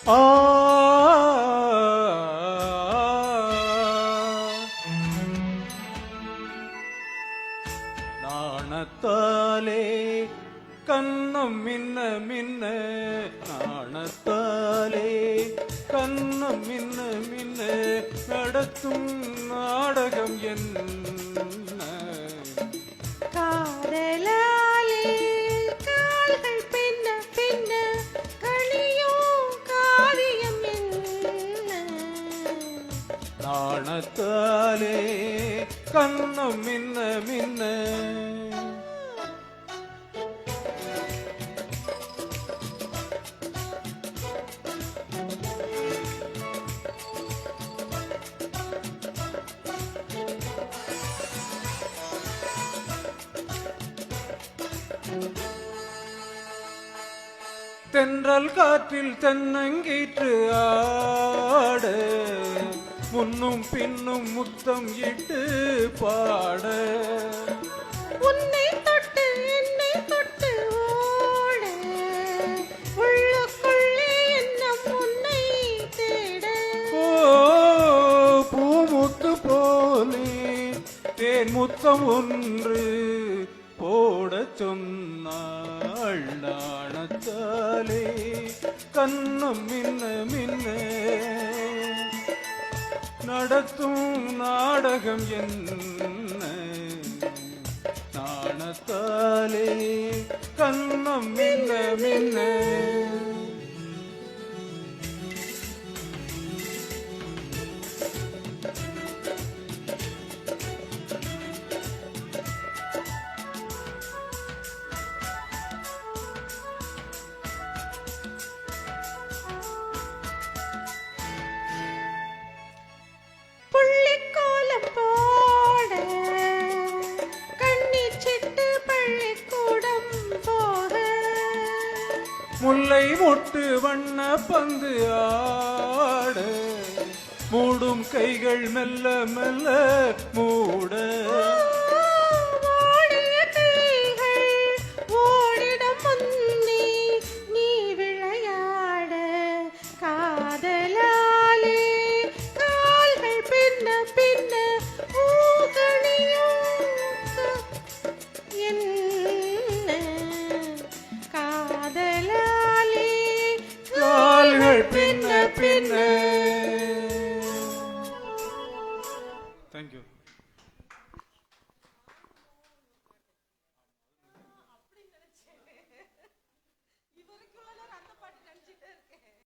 ஆ நாணத்தாலே கண்ணம் மின்ன மின்ன நாணத்தாலே கண்ணம் மின்ன மின்ன நடத்தும் நாடகம் என்ன காதலாலே கால்கள் பின்ன பின்ன கனியும் காரியம் என்ன நாணத்தாலே கண்ணம் மின்ன மின்ன தென்றல் காற்றில் தென்னங்கீற்று ஆட முன்னும் பின்னும் முத்தம் இட்டு பாட உன்னை தொட்டு என்னை தொட்டு ஓட உள்ளுக்குள்ளே என்னும் உன்னை தேட ஓ பூமுத்து போலே தேன் முத்தம் ஒன்று போட சொன்னாள் நாணத்தாலே கண்ணம் மின்ன மின்ன நடத்தும் நாடகம் என்ன நாணத்தாலே கண்ணம் மின்ன மின்ன புள்ளிக்கோலம் போட கண்ணீர் சிட்டு பள்ளிக்கூடம் போக முல்லை மொட்டு வண்ண பந்து ஆட மூடும் கைகள் மெல்ல மெல்ல மூட ஓடிய கைகள் ஓடிடம் முன்னே நீ விளையாட காதலாலே கால்கள் பின்ன பின்ன ஊகணியும் என்ன காதலாலே கால்கள் பின்ன பின்ன. Thank you.